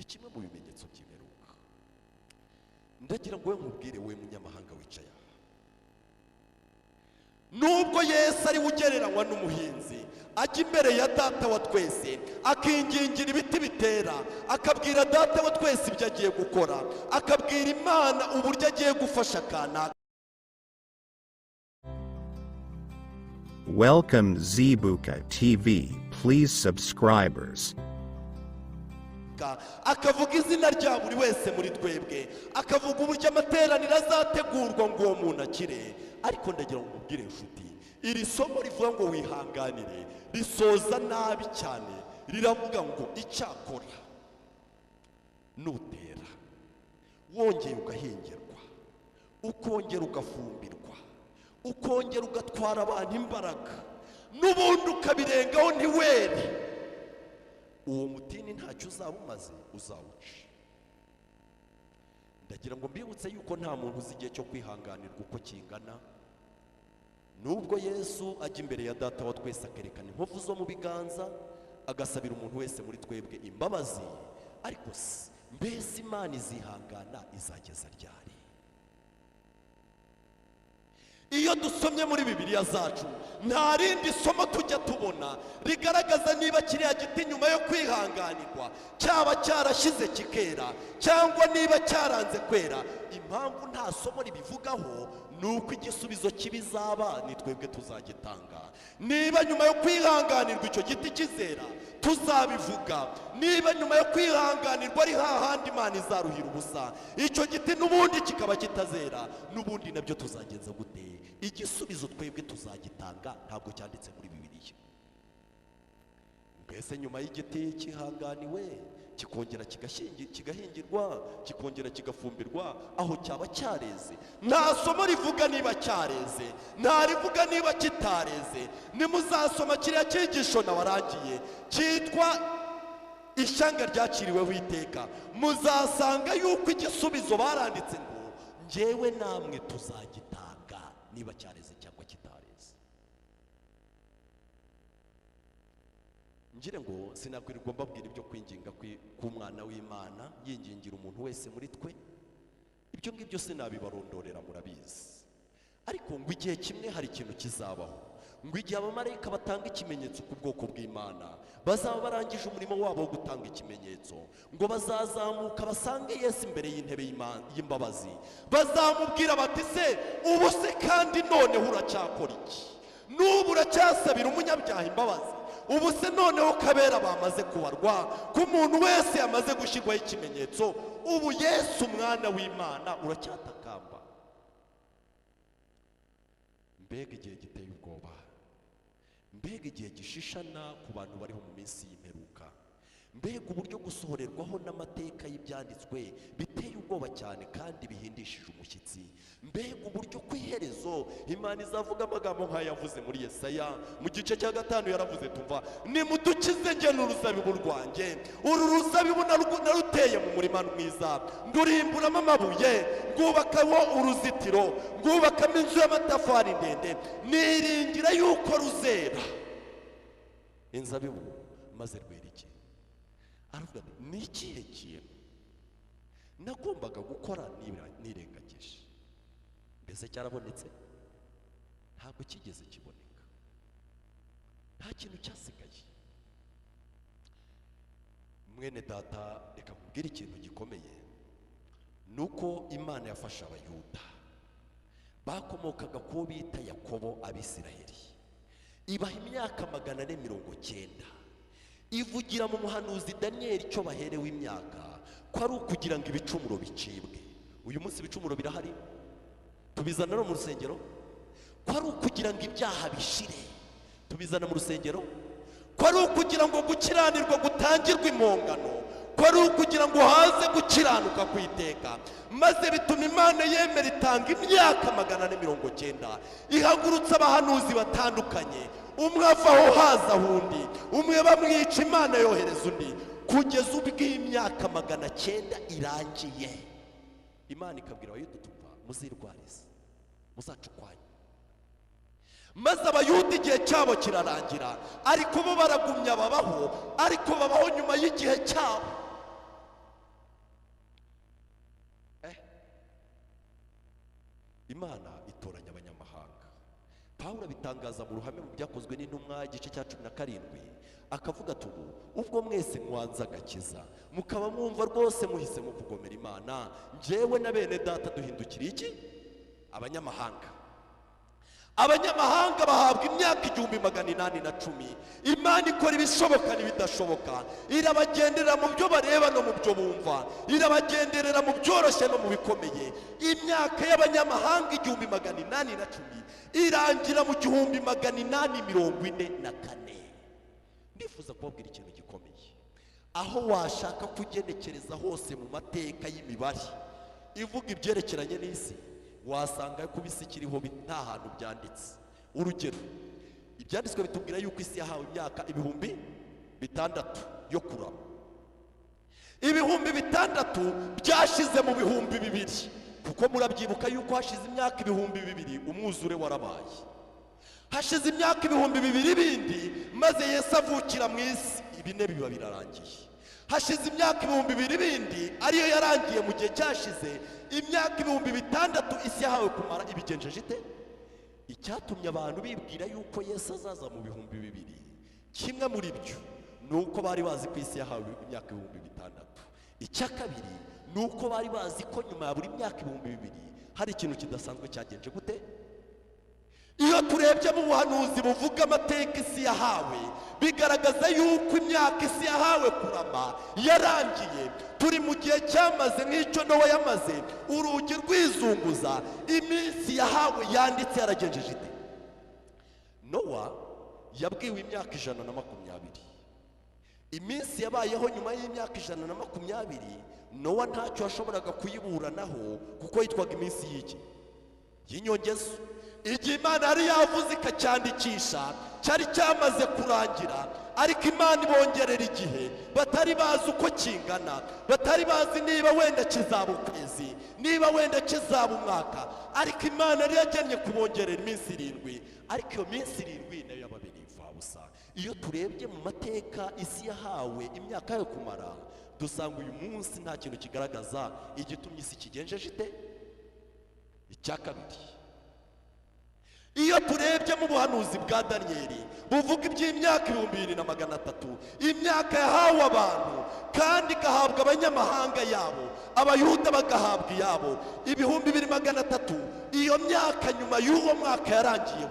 ni kimwe mu bimenyetso by'imperuka. Ndagira ngo nkubwire we munyamahanga wicaye aha, nubwo Yesu ari ugereranywa n'umuhinzi ajya imbere ya Data wa twese akingingira ibiti bitera, akabwira Data wa twese ibyo agiye gukora, akabwira Imana uburyo agiye gufasha kanaka. Welcome Zibuka TV, please subscribers. Akavuga izina rya buri wese muri twebwe, akavuga uburyo amateraniro azategurwa ngo uwo muntu akire. Ariko ndagira ngo mubwire inshuti, iri somo rivuga ngo wihanganire risoza nabi cyane. Riravuga ngo icyakora nutera wongera ugahengerwa, ukongera ugafumbirwa, ukongera ugatwara abantu imbaraga, n'ubundi ukabirengaho ntiwere, uwo mutini ntacyo uzaba umaze, uzawuca. Ndagira ngo mbibutse yuko nta muntu uzi igihe cyo kwihanganirwa uko kingana. Nubwo Yesu ajya imbere ya Data wa twese akerekana inkovu zo mu biganza, agasabira umuntu wese muri twebwe imbabazi, ariko mbese Imana izihangana izageza ryari? Iyo dusomye muri Bibiliya zacu nta rindi somo tujya tubona rigaragaza niba kiriya giti nyuma yo kwihanganirwa cyaba cyarashize kikera cyangwa niba cyaranze kwera. Impamvu nta somo ribivugaho nuko igisubizo kibizaba ni twebwe tuzagitanga. Niba nyuma yo kwihanganirwa icyo giti kizera, tuzabivuga. Niba nyuma yo kwihanganirwa ari hahandi Imana izaruhira ubusa, icyo giti n'ubundi kikaba kitazera, n'ubundi nabyo tuzagenza gute? Igisubizo twebwe tuzagitanga, ntabwo cyanditse muri Bibiliya. Mbese nyuma y'igiti kihanganiwe kikongera kigahingirwa, kikongera kigafumbirwa, aho cyaba cyareze, nta somo rivuga niba cyareze, nta rivuga niba kitareze. Nimuzasoma kiriya cyigisho nawarangiye cyitwa ishyanga ryaciriweho iteka, muzasanga yuko igisubizo baranditse ngo njyewe namwe tuzagitanga niba cyareze cyangwa kitareze. Ngire ngo sinakwirirwa mbabwira ibyo kwinginga k'umwana w'Imana yingingira umuntu wese muri twe, ibyo ngibyo sinabibarondorera murabizi. Ariko ngo igihe kimwe hari ikintu kizabaho, ngo igihe abamarayika batanga ikimenyetso ku bwoko bw'Imana, bazaba barangije umurimo wabo wo gutanga ikimenyetso, ngo bazazamuka basange Yesu imbere y'intebe y'imbabazi, bazamubwira bati se ubu se kandi noneho uracyakora iki? N'ubu uracyasabira umunyabyaha imbabazi? Ubu se noneho kabera bamaze kubarwa, ko umuntu wese yamaze gushyirwaho ikimenyetso, ubu Yesu umwana w'Imana uracyatakamba? Mbega igihe giteye ubwoba, mbega igihe gishishana ku bantu bariho mu minsi y'imperuka, mbega uburyo gusohorerwaho n'amateka y'ibyanditswe biteye ubwoba cyane kandi bihindishije umushyitsi. Mbega uburyo ku iherezo Imana izavuga amagambo nk'aya yavuze muri Yesaya mu gice cya 5, yaravuze tumva nimudukize njye n'uruzabibu rwanjye, uru ruzabibu naruteye mu murima mwiza, ndurimburamo amabuye, ngubakaho uruzitiro, ngubakamo inzu y'amatafari ndende, niringira yuko ruzera inzabibu maze rwera iki? Aravuga ni ikihe kintu nagombaga gukora nirengagije? Mbese cyarabonetse? Ntabwo kigeze kiboneka, nta kintu cyasigaye. Mwene data, reka kubwira ikintu gikomeye, nuko Imana yafasha Abayuda bakomokaga ku bita Yakobo, Abisiraheli, ibaha imyaka 490, ivugira mu muhanuzi Daniyeli icyo baherewe imyaka ko ari ukugira ngo ibicumuro bicibwe. Uyu munsi ibicumuro birahari, tubizana no mu rusengero. Ko ari ukugira ngo ibyaha bishire, tubizana mu rusengero. Ko ari ukugira ngo gukiranirwa gutangirwe impongano, ko ari ukugira ngo haze gukiranuka kwiteka. Maze bituma Imana yemera itanga imyaka 490, ihagurutsa abahanuzi batandukanye, umwe avaho haza undi, umwe bamwica Imana yohereza undi, kugeza ubwo imyaka 900 irangiye. Imana ikabwira Abayuda tumva muzirwarize, muzacukwanye. Maze Abayuda igihe cyabo kirarangira, ariko bo baragumya babaho, ariko babaho nyuma y'igihe cyabo. imana itoranya abanyamahanga. Pawulo abitangaza mu ruhame mu byakozwe n'intumwa igice cya 17, akavuga ati ubu ubwo mwese mwanze agakiza mukaba mwumva rwose muhisemo kugomera imana, njyewe na bene data duhindukira iki? Abanyamahanga. Abanyamahanga bahabwa imyaka 1810. Imana ikora ibishoboka n'ibidashoboka, irabagenderera mu byo bareba no mu byo bumva, irabagenderera mu byoroshye no mu bikomeye. Imyaka y'abanyamahanga 1810 irangira mu 1844. Ndifuza kubabwira ikintu gikomeye. Aho washaka kugenekereza hose mu mateka y'imibare ivuga ibyerekeranye n'isi, wasanga ko isi ikiriho nta hantu byanditse. Urugero, ibyanditswe bitubwira yuko isi yahawe imyaka 6,000 yo kurama. 6,000 byashize mu 2,000, kuko murabyibuka yuko hashize imyaka 2,000 umwuzure warabaye. Hashize imyaka 2,000 bindi maze Yesu avukira mu isi, ibine biba birarangiye. Hashize imyaka 2,000 bindi ariyo yarangiye mu gihe cyashize. Imyaka 6,000 isi yahawe kumara ibigenjeje ite? Icyatumye abantu bibwira yuko Yesu azaza mu 2,000, kimwe muri byo nuko bari bazi ko isi yahawe imyaka 6,000. Icya kabiri nuko bari bazi ko nyuma ya buri myaka 2,000 hari ikintu kidasanzwe cyagenje gute? Iyo turebye mu buhanuzi buvuga amateka isi yahawe, bigaragaza yuko imyaka isi yahawe kurama yarangiye. Turi mu gihe cyamaze nk'icyo Nowa yamaze, urugi rwizunguza, iminsi yahawe yanditse yaragenjeje ite? Nowa yabwiwe imyaka 120. Iminsi yabayeho nyuma y'imyaka 120, Nowa ntacyo yashoboraga kuyiburanaho kuko yitwaga iminsi y'iki? Y'inyongezo. Igihe Imana yari yavuze ikacyandikisha cyari cyamaze kurangira, ariko Imana ibongerera igihe batari bazi uko kingana, batari bazi niba wenda kizaba ukwezi, niba wenda kizaba umwaka, ariko Imana yari yagennye kubongerera iminsi 7, ariko iyo minsi 7 nayo yababereye imfabusa. Iyo turebye mu mateka isi yahawe imyaka yo kumara, dusanga uyu munsi nta kintu kigaragaza igitumye isi kigenjeje ite? Icya kabiri, iyo turebye mu buhanuzi bwa Daniyeli buvuga iby'imyaka 2,300, imyaka yahawe abantu kandi igahabwa abanyamahanga yabo, abayuda bagahabwa iyabo 2,300. Iyo myaka nyuma y'uwo mwaka yarangiyeho,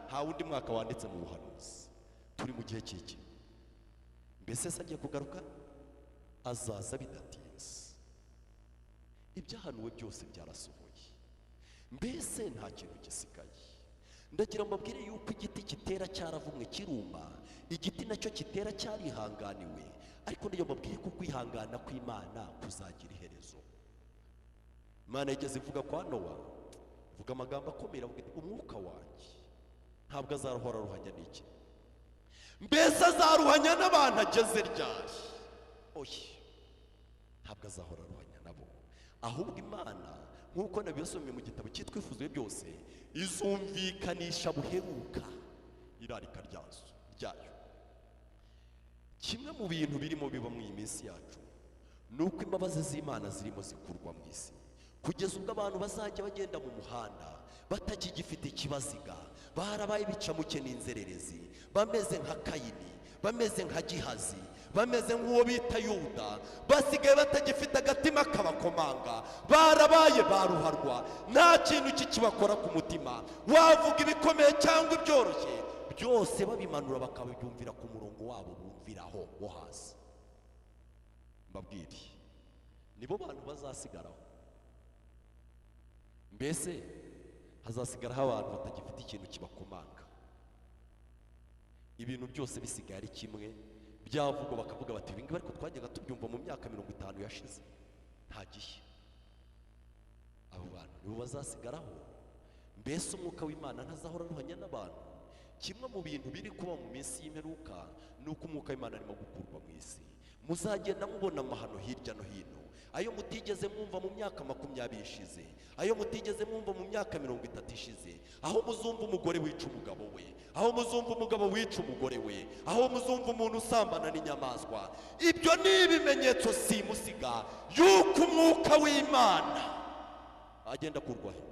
nta wundi mwaka wanditse mu buhanuzi. Turi mu gihe cy'iki? Mbese se agiye kugaruka? Azaza bidatinze. Ibyahanuwe byose byarasohoye, mbese nta kintu gisigaye. Ndagira mbabwire yuko igiti kitera cyaravumwe kiruma, igiti nacyo kitera cyarihanganiwe, ariko ndiyo mbabwire ko kwihangana kw'Imana kuzagira iherezo. Imana yigeze ivuga kwa Nowa, ivuga amagambo akomeye, avuga iti umwuka wanjye ntabwo azaruhora ruhanya n'iki? Mbese azaruhanya n'abantu ageze ryari? Oya, ntabwo azahora ruhanya nabo, ahubwo Imana nk'uko nabisomye mu gitabo cyitwifuzuye byose, izumvikanisha buheruka irarika ryayo. Kimwe mu bintu birimo biba mu iyi minsi yacu nuko imbabazi z'Imana zirimo zikurwa mu isi, kugeza ubwo abantu bazajya bagenda mu muhanda batakigifite ikibaziga, barabaye bicamuke n'inzererezi, bameze nka Kayini, bameze nka Gihazi, bameze nk'uwo bita Yuda, basigaye batagifite agatima kabakomanga, barabaye baruharwa, nta kintu kikibakora ku mutima. Wavuga ibikomeye cyangwa ibyoroshye, byose babimanura bakabyumvira ku murongo wabo bumviraho wo hasi. Mbabwire, nibo bantu bazasigaraho. Mbese hazasigaraho abantu batagifite ikintu kibakomanga, ibintu byose bisigaye ari kimwe, byavuga bakavuga bati ibingibi ariko twajyaga tubyumva mu myaka 50 yashize, nta gihe. Abo bantu nibo bazasigaraho. Mbese umwuka w'Imana ntazahora ruhanya n'abantu. Kimwe mu bintu biri kuba mu minsi y'imperuka nuko umwuka w'Imana arimo gukurwa mu isi. Muzagenda mubona amahano hirya no hino, ayo mutigeze mwumva mu myaka 20 ishize, ayo mutigeze mwumva mu myaka 30 ishize, aho muzumva umugore wica umugabo we, aho muzumva umugabo wica umugore we, aho muzumva umuntu usambana n'inyamaswa. Ibyo ni ibimenyetso simusiga yuko umwuka w'Imana agenda kurwaho.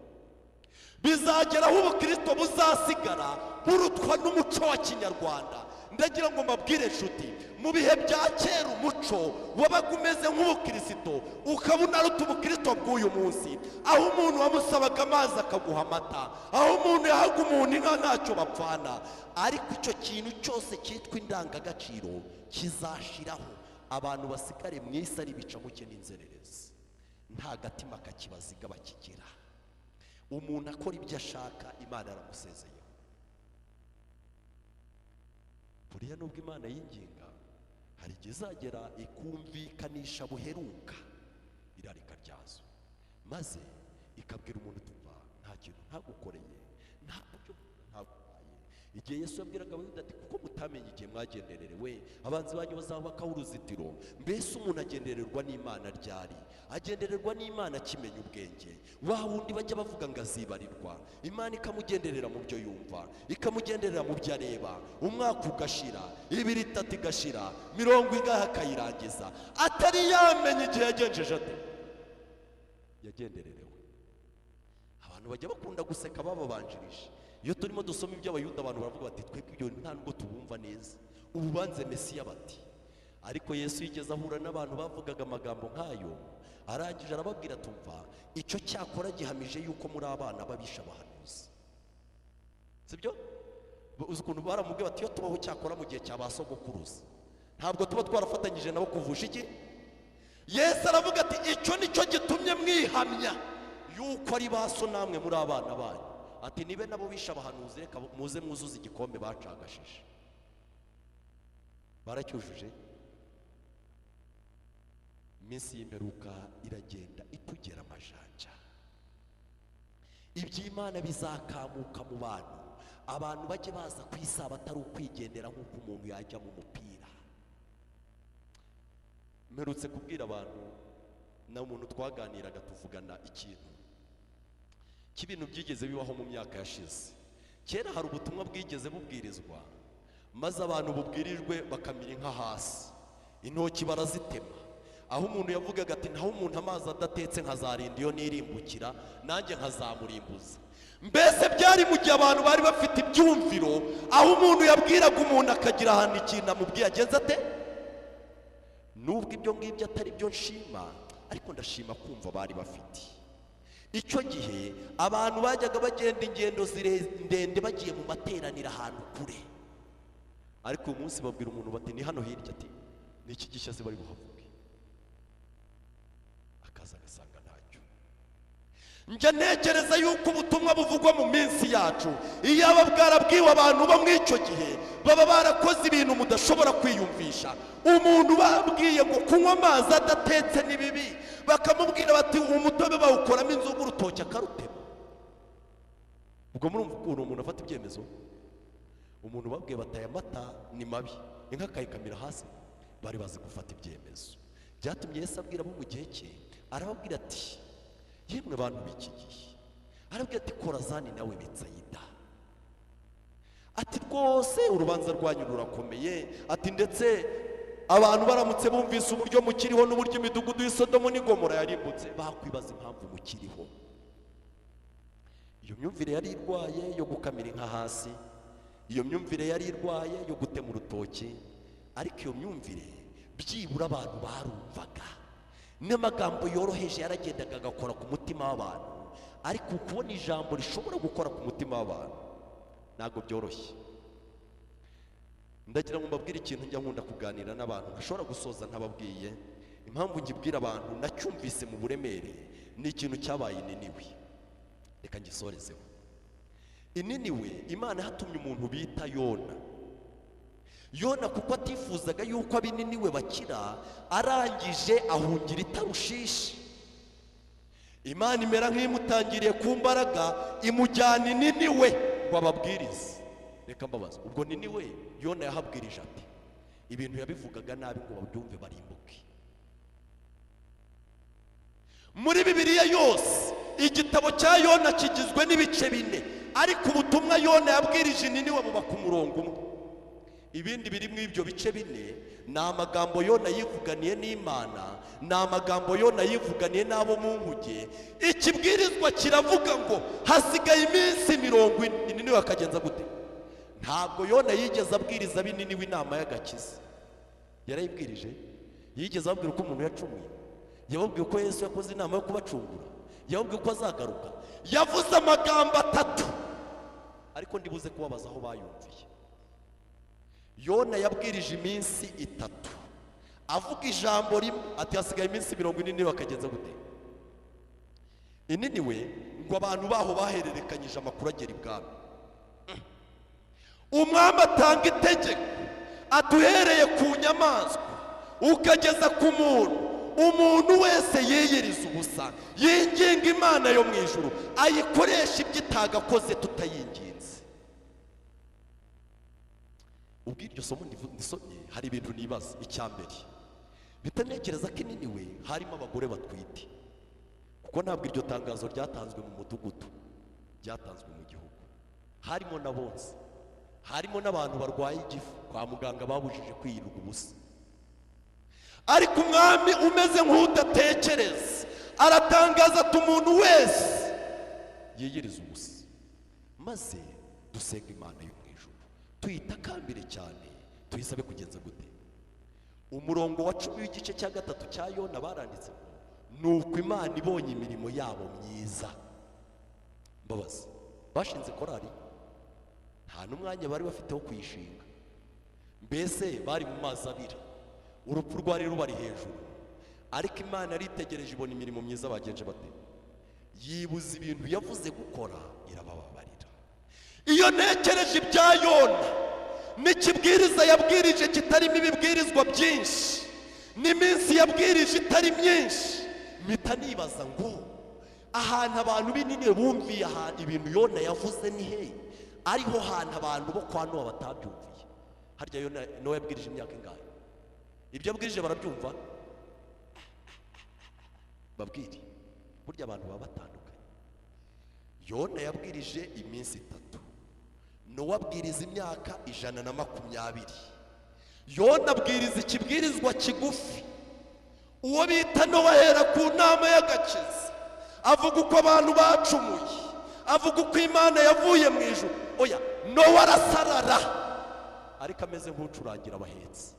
bizageraho ubukristo buzasigara burutwa n'umuco wa kinyarwanda. Ndagira ngo mbabwire inshuti, mu bihe bya kera umuco wabaga umeze nk'ubukristo, ukaba unaruta ubukristo bw'uyu munsi, aho umuntu wamusabaga amazi akaguha amata, aho umuntu yahaga umuntu inka ntacyo bapfana. Ariko icyo kintu cyose cyitwa indangagaciro kizashiraho, abantu basigare mu isi ari ibicamuke n'inzererezi, nta gatima kakibaziga bakigira. Umuntu akora ibyo ashaka, Imana yaramusezeye. Buriya nubwo Imana yinginga, hari igihe izagera ikumvikanisha buheruka irarika ryazo, maze ikabwira umuntu tuva nta kintu ntagukoreye, ntabyo ntaguhaye. Igihe Yesu yabwiraga abayuda ati kuko mutamenye igihe mwagendererewe, abanzi banyu bazabakaho uruzitiro. Mbese umuntu agendererwa n'Imana ryari? Agendererwa n'Imana akimenya ubwenge. Wa wundi bajya bavuga ngo azibarirwa, Imana ikamugenderera mu byo yumva, ikamugenderera mu byo areba. Umwaka ugashira, 2 3 igashira, 40 igaha akayirangiza, atari yamenye igihe yagenjeje ate yagendererewe. Abantu bajya bakunda guseka bababanjirije. Iyo turimo dusoma iby'abayuda, abantu baravuga bati twebwe ibyo nta nubwo tubumva neza, ubu banze Mesiya bati. Ariko Yesu yigeze ahura n'abantu bavugaga amagambo nk'ayo, arangije arababwira tumva icyo cyakora gihamije yuko muri abana babisha abahanuzi. Sibyo? Uzi ukuntu baramubwiye bati iyo tubaho cyakora mu gihe cya basogokuruza, ntabwo tuba twarafatanyije nabo kuvusha iki? Yesu aravuga ati icyo nicyo gitumye mwihamya yuko ari baso namwe muri abana banyu. Ati nibe nabo bisha abahanuzi, reka muze mwuzuza igikombe bacagashije. Baracyujuje. Iminsi y'imperuka iragenda itugera amajanja. Iby'Imana bizakamuka mu bantu, abantu bajye baza ku isabato ari ukwigendera nk'uko umuntu yajya mu mupira. Mperutse kubwira abantu na umuntu twaganiraga tuvugana ikintu cy'ibintu byigeze bibaho mu myaka yashize. Kera hari ubutumwa bwigeze bubwirizwa, maze abantu bubwirijwe bakamira inka hasi, intoki barazitema. Aho umuntu yavugaga ati naho umuntu amazi adatetse nkazarinda iyo nirimbukira, nanjye nkazamurimbuza. Mbese byari mu gihe abantu bari bafite ibyumviro, aho umuntu yabwiraga umuntu akagira ahantu ikintu amubwiye agenza ate. Nubwo ibyo ngibyo atari byo nshima, ariko ndashima kumva bari bafite. Icyo gihe abantu bajyaga bagenda ingendo ndende bagiye mu materaniro ahantu kure, ariko uyu munsi babwira umuntu bati ni hano hirya, ati ni iki gishya se bari buhavuge, akaza agasanga ntacyo. Njya ntekereza yuko ubutumwa buvugwa mu minsi yacu, iyo aba bwarabwiwe abantu bo muri icyo gihe, baba barakoze ibintu mudashobora kwiyumvisha. Umuntu babwiye ngo kunywa amazi adatetse ni bibi, bakamubwira bati umutobe bawukoramo inzoga, urutoki akarutema. Ubwo murumva ukuntu umuntu afata ibyemezo. Umuntu babwiye bataye amata ni mabi, inka akayikamira hasi, bari bazi gufata ibyemezo. Byatumye Yesu abwira abo mu gihe cye, arababwira ati yemwe bantu b'iki gihe, arabwira ati Korazani nawe Betsayida, ati rwose urubanza rwanyu rurakomeye. Ati ndetse abantu baramutse bumvise uburyo mukiriho n'uburyo imidugudu y'Isodomu n'Igomora yarimbutse, bakwibaza impamvu mukiriho. Iyo myumvire yari irwaye yo gukamira inka hasi, iyo myumvire yari irwaye yo gutema urutoki, ariko iyo myumvire byibura abantu barumvaga, n'amagambo yoroheje yaragendaga agakora ku mutima w'abantu. Ariko kubona ijambo rishobora gukora ku mutima w'abantu ntabwo byoroshye. Ndagira ngo mbabwire ikintu njya nkunda kuganira n'abantu ntashobora gusoza ntababwiye. Impamvu ngibwira abantu nacyumvise mu buremere, ni ikintu cyabaye i Niniwe. Reka ngisorezeho. I Niniwe Imana yatumye umuntu bita Yona. Yona kuko atifuzaga yuko ab'i Niniwe bakira, arangije ahungira i Tarushishi. Imana imera nk'imutangiriye ku mbaraga, imujyana i Niniwe ngo ababwirize. Reka mbabaza, ubwo Niniwe Yona yahabwirije ati ibintu yabivugaga nabi ngo babyumve barimbuke. Muri Bibiliya yose igitabo cya Yona kigizwe n'ibice 4, ariko ubutumwa Yona yabwirije i Niniwe buba ku murongo umwe. ibindi biri mu ibyo bice bine ni amagambo Yona yivuganiye n'Imana, ni amagambo Yona yivuganiye n'abo mu nkuge. Ikibwirizwa kiravuga ngo hasigaye iminsi 40. Niniwe akagenza gute? Ntabwo Yona yigeze abwiriza bininiwe inama y'agakiza. Yarayibwirije? Yigeze abwira uko umuntu yacumuye? Yababwiye uko Yesu yakoze inama yo kubacungura? Yababwiye uko azagaruka? Yavuze amagambo 3, ariko ndibuze kubabaza aho bayumviye. Yona yabwirije iminsi 3, avuga ijambo rimwe ati hasigaye iminsi 40. Bakagenza gute? Ininiwe ngo abantu baho bahererekanyije amakuru agera ibwami. Umwami atanga itegeko atuhereye ku nyamaswa ukageza ku muntu, umuntu wese yiyiriza ubusa yinginga Imana yo mu ijuru ayikoresha ibyo itagakoze tutayinginze. Ubwo iryo somo ndisomye hari ibintu nibaza. Icyambere bitanekereza ko ininiwe harimo abagore batwite, kuko ntabwo iryo tangazo ryatanzwe mu mudugudu, ryatanzwe mu gihugu. Harimo na bonse, harimo n'abantu barwaye igifu kwa muganga babujije kwirirwa ubusa. Ariko umwami umeze nk'udatekereza aratangaza ati umuntu wese yiyiriza ubusa, maze dusenga Imana yo mu ijuru tuyitakambire cyane, tuyisabe kugenza gute? Umurongo wa 10 w'igice cya 3 cya Yona baranditse nuko Imana ibonye imirimo yabo myiza. Mbabazi bashinze korari, nta n'umwanya bari bafite wo kuyishinga. Mbese bari mu mazi abira, urupfu rwari rubari hejuru, ariko Imana yaritegereje ibona imirimo myiza bagenje bate. Yibuza ibintu yavuze gukora irabababarira. Iyo ntekereje ibya Yona n'ikibwiriza yabwirije kitarimo ibibwirizwa byinshi, n'iminsi yabwirije itari myinshi, mpita nibaza ngo ahantu abantu binini bumviye ahantu ibintu Yona yavuze ni he? Ariho hantu abantu bo kwa Nowa batabyumviye. Harya Yona Nowa yabwirije imyaka ingahe? Ibyo abwirije barabyumva? Babwire, burya abantu baba batandukanye. Yona yabwirije iminsi 3, Nowa abwiriza imyaka 120. Yona abwiriza ikibwirizwa kigufi. Uwo bita Nowa ahera ku nama y'agakiza, avuga uko abantu bacumuye, avuga uko Imana yavuye mu ijuru. Oya, Nowa arasarara ariko ameze nk'ucurangira abahetsi.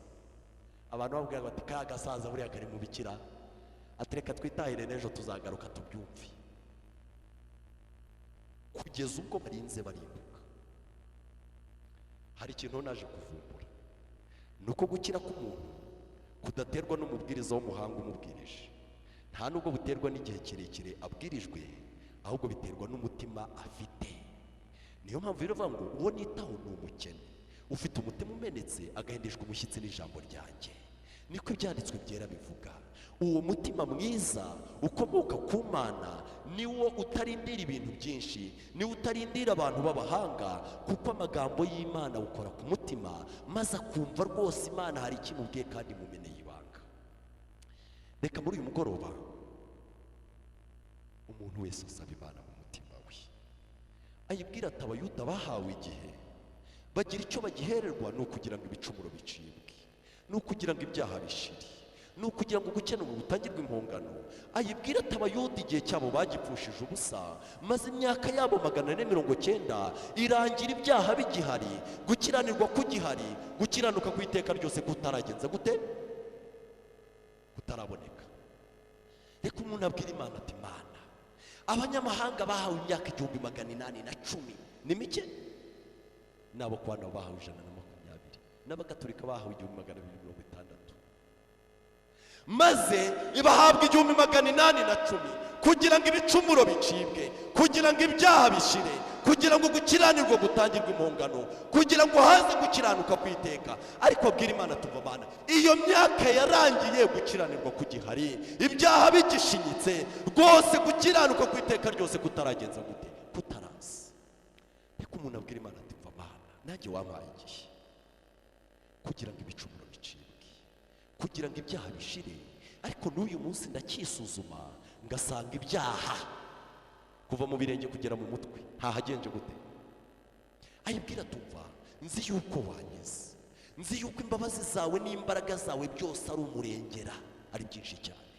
Abantu babwira bati ka gasaza buriya kari mu bikira, atereka twitahire n'ejo tuzagaruka tubyumve. Kugeza ubwo barinze barimbuka. Hari ikintu naje kuvumbura, nuko gukira k'umuntu kudaterwa n'umubwiriza w'umuhanga umubwirije, nta nubwo buterwa n'igihe kirekire abwirijwe, ahubwo biterwa n'umutima afite. Niyo mpamvu bivuga ngo uwo nitaho ni umukene ufite umutima umenetse agahendeshwa umushyitsi n'ijambo ryanjye. Niko ibyanditswe byera bivuga. Uwo mutima mwiza ukomoka ku Mana niwo utarindira ibintu byinshi, niwo utarindira abantu b'abahanga, kuko amagambo y'Imana ukora ku mutima, maze akumva rwose Imana hari ikimubwiye kandi mumeneye ibanga. Reka muri uyu mugoroba umuntu wese usaba Imana mu mutima we ayibwira ati Abayuda bahawe igihe bagira icyo bagihererwa, ni ukugira ngo ibicumuro bicibwe, ni ukugira ngo ibyaha bishire, ni ukugira ngo gukenura gutangirwe impongano. Ayibwira ati Abayuda igihe cyabo bagipfushije ubusa, maze imyaka yabo 490 irangira ibyaha bigihari, gukiranirwa kugihari, gukiranuka ku iteka ryose kutaragenza gute? Kutaraboneka. Reka umuntu abwira Imana ati Mana, abanyamahanga bahawe imyaka 810 ni mike, nabo kwa Nowa bahawe 120, n'abagatolika bahawe 1260, maze ibahabwa 810 kugira ngo ibicumuro bicibwe, kugira ngo ibyaha bishire, kugira ngo gukiranirwa gutangirwe impongano, kugira ngo haze gukiranuka ku iteka. Ariko abwira Imana tuva Mana, iyo myaka yarangiye gukiranirwa kugihari, ibyaha bigishinyitse rwose, gukiranuka ku iteka ryose kutaragenza gute? Kutaraza. Reka umuntu abwira Imana ati tuva Mana, nanjye wampaye igihe kugira ngo ibicumuro bicibwe, kugira ngo ibyaha bishire, ariko n'uyu munsi ndakisuzuma ngasanga ibyaha kuva mu birenge kugera mu mutwe ntahagenje gute? Ayibwira tumva, nzi yuko wanyize, nzi yuko imbabazi zawe n'imbaraga zawe byose ari umurengera, ari byinshi cyane.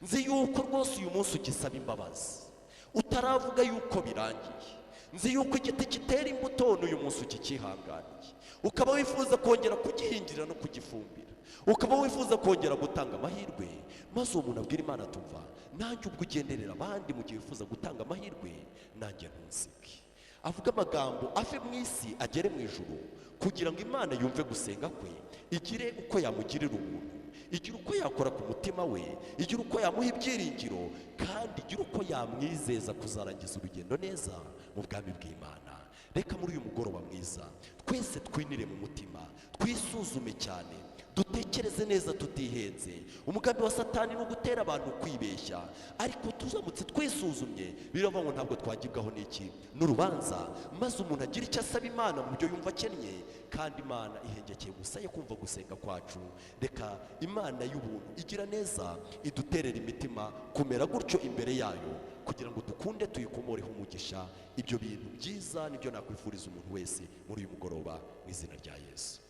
Nzi yuko rwose uyu munsi ugisaba imbabazi utaravuga yuko birangiye. Nzi yuko igiti kitera imbuto n'uyu munsi ukikihanganiye, ukaba wifuza kongera kugihingira no kugifumbira, ukaba wifuza kongera gutanga amahirwe. Maze uwo muntu abwira Imana, tumva nanjye ubwo ugenderera abandi mu gihe wifuza gutanga amahirwe, nanjye ntunsige. Avuga amagambo ave mu isi agere mu ijuru, kugira ngo Imana yumve gusenga kwe, igire uko yamugirira ubuntu, igira uko yakora ku mutima we, igira uko yamuha ibyiringiro, kandi igira uko yamwizeza kuzarangiza urugendo neza mu bwami bw'Imana. Reka muri uyu mugoroba mwiza twese twinire mu mutima, twisuzume cyane, dutekereze neza tutihenze. Umugambi wa Satani ni ugutera abantu kwibeshya, ariko tuzamutse twisuzumye biravuga ngo ntabwo twagibwaho n'iki n'urubanza, maze umuntu agira icyo asaba Imana mu byo yumva akennye, kandi Imana ihengekeye gusa yo kumva gusenga kwacu. Reka Imana y'ubuntu igira neza iduterera imitima kumera gutyo imbere yayo, kugira ngo dukunde tuyikomoreho umugisha. Ibyo bintu byiza nibyo nakwifuriza umuntu wese muri uyu mugoroba mu izina rya Yesu.